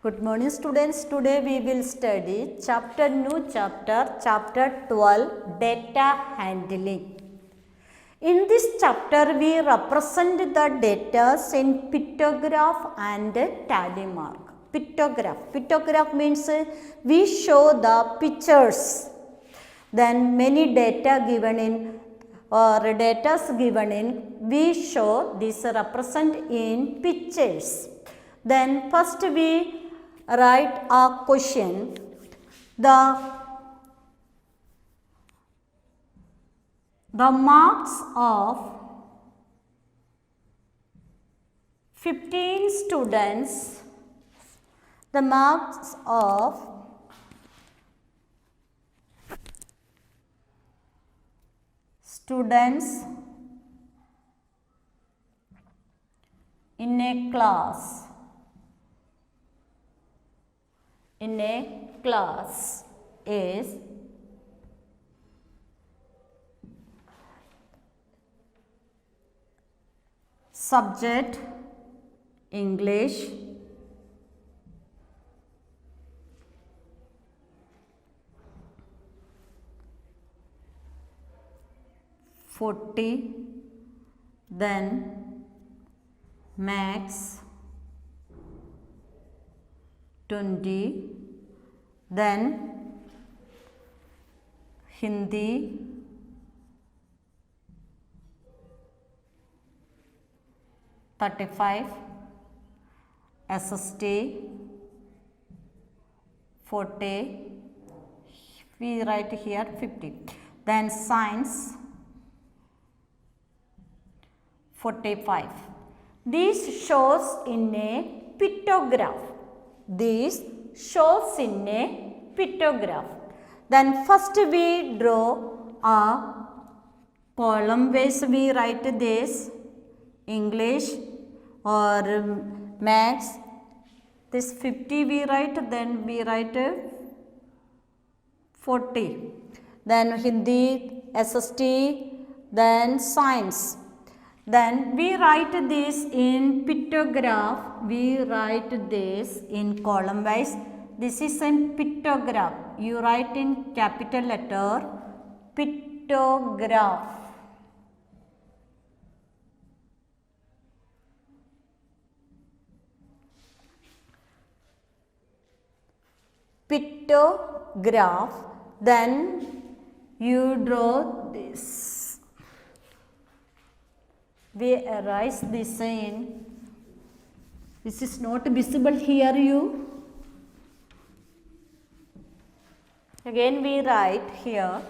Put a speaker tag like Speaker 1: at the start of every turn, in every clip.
Speaker 1: Good morning students. Today we will study new chapter 12 data handling. In this chapter we represent the data in pictograph and tally mark. Pictograph means we show the pictures. Then many data given in we show this represent in pictures. Then first we write a question. The marks of 15 students, the marks of students in a class is subject English, then maths 20, then Hindi 35, SST 40, we write here 50, then science 45. This shows in a pictograph. Then first we draw a column wise, we write this English or maths, this 50 we write, then we write 40, then Hindi, SST, then science. Then we write this in pictograph, we write this in column wise. This is in pictograph. You write in capital letter pictograph. Pictograph, then you draw this. We erase this in. This is not visible here, you. Again we write here.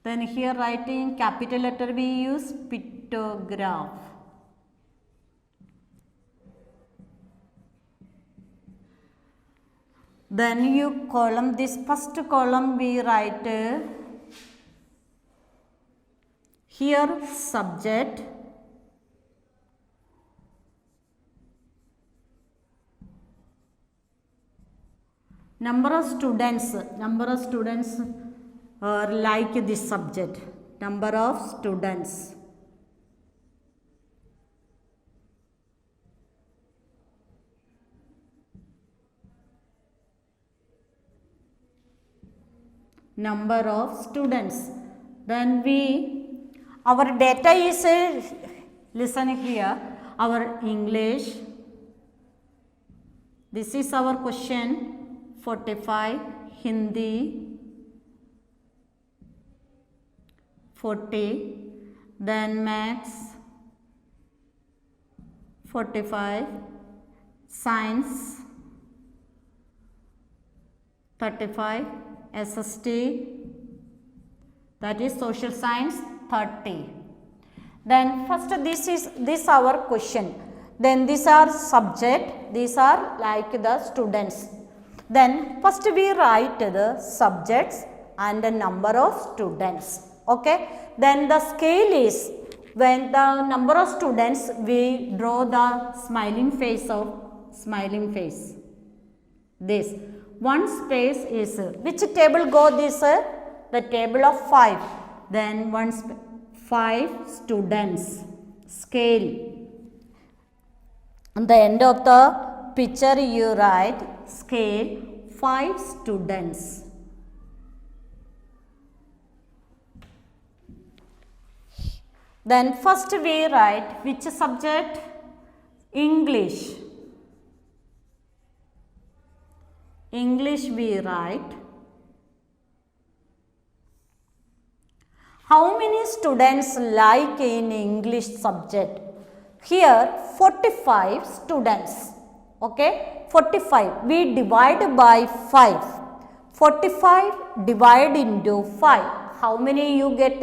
Speaker 1: Then here writing capital letter we use pictograph. Then you column, this first column we write here subject, number of students are like this subject, number of students. Number of students. Then our data is, listen here, our English. This is our question, 45, Hindi 40, then maths 45, science 35, SST, that is social science 30. Then first this our question. Then these are subject, these are like the students. Then first we write the subjects and the number of students. Okay. Then the scale is, when the number of students, we draw the smiling face. This one space is, which table go this? The table of 5. then 5 students. Scale. At the end of the picture you write scale 5 students. Then first we write which subject? English. English we write. How many students like in English subject? Here 45 students. Okay, 45. We divide by 5. 45 divide into 5. How many you get?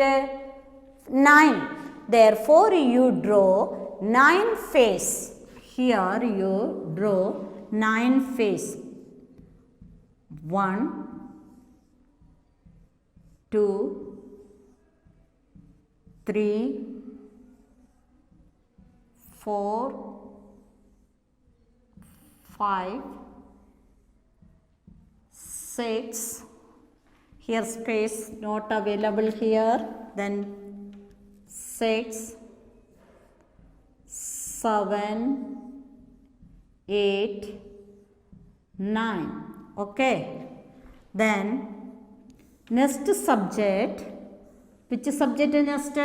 Speaker 1: 9. Therefore, you draw 9 face. Here you draw 9 face. 1, 2, 3, 4, 5, 6. Here space not available here. Then 6, 7, 8, 9. Okay. Then next subject. Which subject next?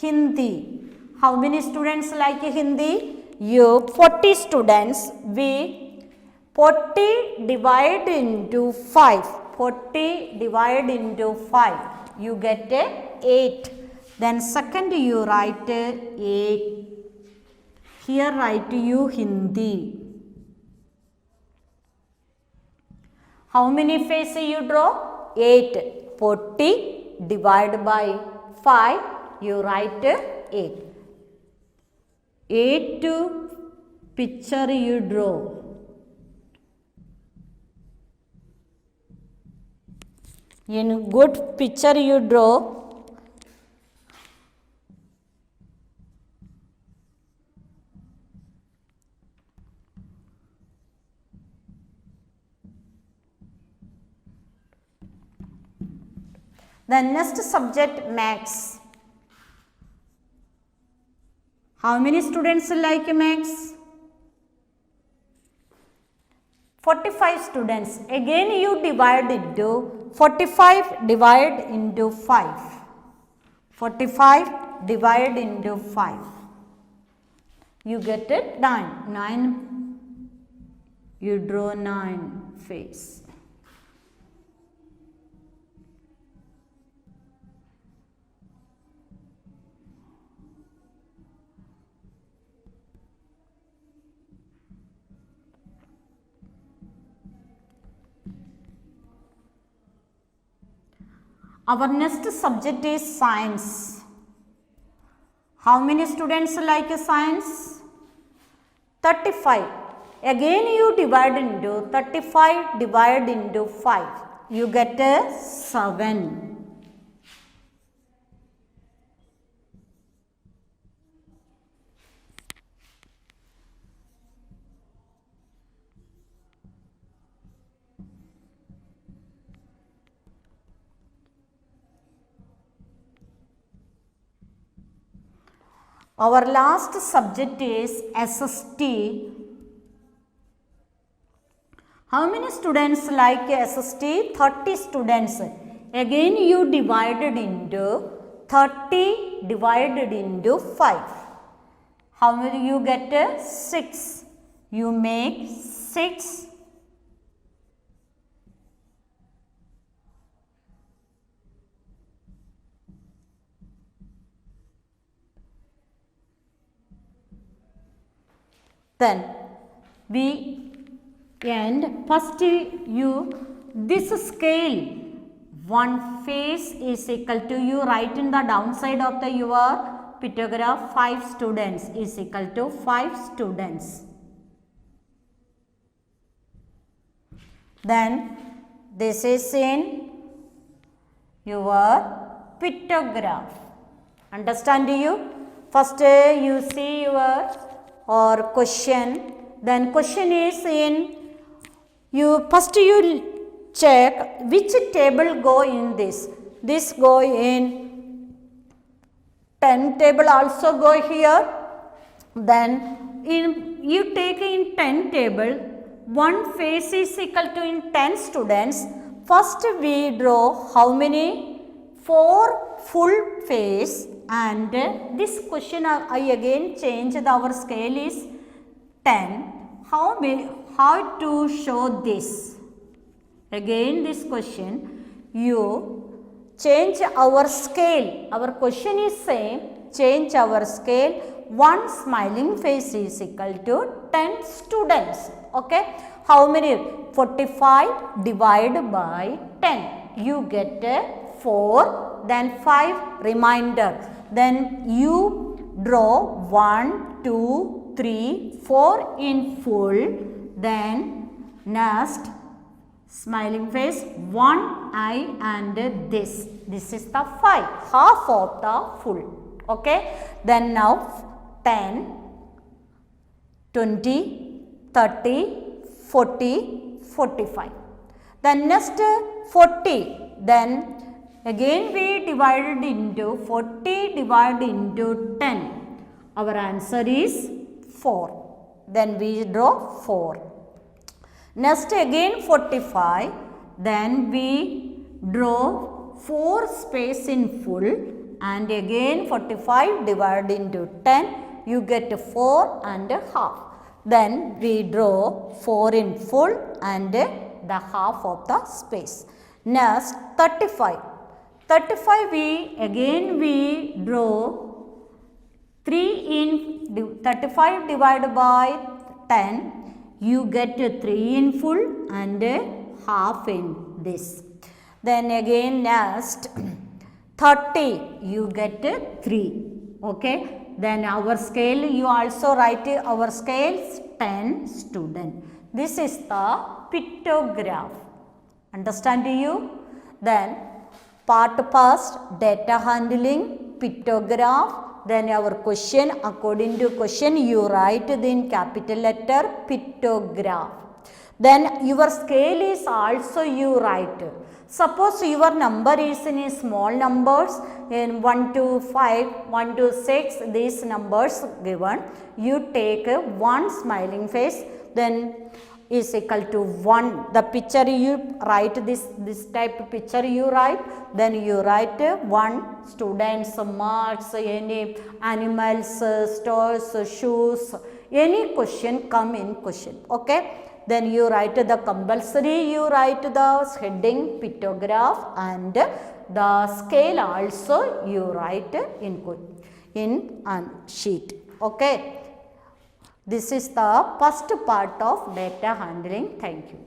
Speaker 1: Hindi. How many students like Hindi? You 40 students. We 40 divide into 5. 40 divide into 5. You get 8. Then second you write 8. Here write you Hindi. How many faces you draw? 8. 40 divide by 5. You write 8. 8 picture you draw. In good picture you draw. Then next subject maths. How many students like maths? 45 students. Again you divide into 45 divide into 5. 45 divide into 5. You get it 9. 9. You draw 9 face. Our next subject is science. How many students like science? 35. Again you divide into 35 divide into 5. You get 7. Our last subject is SST. How many students like SST? 30 students. Again you divided into 30 divided into 5. How many you get? 6. You make 6. Then we end. First you this scale one face is equal to, you write in the downside of the your pictograph 5 students is equal to 5 students. Then this is in your pictograph. Understand you? First you see your or question. Then question is in, you first you check which table go in this. This go in 10 table also go here. Then you take in 10 table, one face is equal to in 10 students. First we draw how many? 4 full face, and this question I again change our scale is 10. How to show this? Again this question, you change our scale. Our question is same, change our scale. One smiling face is equal to 10 students. Okay, how many? 45 divided by 10, you get 4, then 5 remainder. Then you draw 1, 2, 3, 4 in full. Then next smiling face, one eye, and this is the 5, half of the full. Okay, then now 10, 20, 30, 40, 45. Then next 40, then again we divided into 40 divided into 10. Our answer is 4. Then we draw 4. Next again 45, then we draw 4 space in full, and again 45 divided into 10, you get 4 and a half. Then we draw 4 in full and the half of the space. Next 35. 35 we draw 3 in 35 divided by 10, you get 3 in full and half in this. Then again next 30, you get 3. Okay, then our scale, you also write our scales 10 student. This is the pictograph. Understand you? Then part first, data handling, pictograph. Then our question, according to question, you write in capital letter pictograph. Then your scale is also you write. Suppose your number is in small numbers, in 1 to 5, 1 to 6, these numbers given. You take one smiling face, then is equal to 1. The picture you write, this type of picture you write, then you write 1 students, marks, any animals, stores, shoes, any question come in question. Okay, then you write the compulsory, you write the heading pictograph, and the scale also you write in sheet. Okay. This is the first part of data handling. Thank you.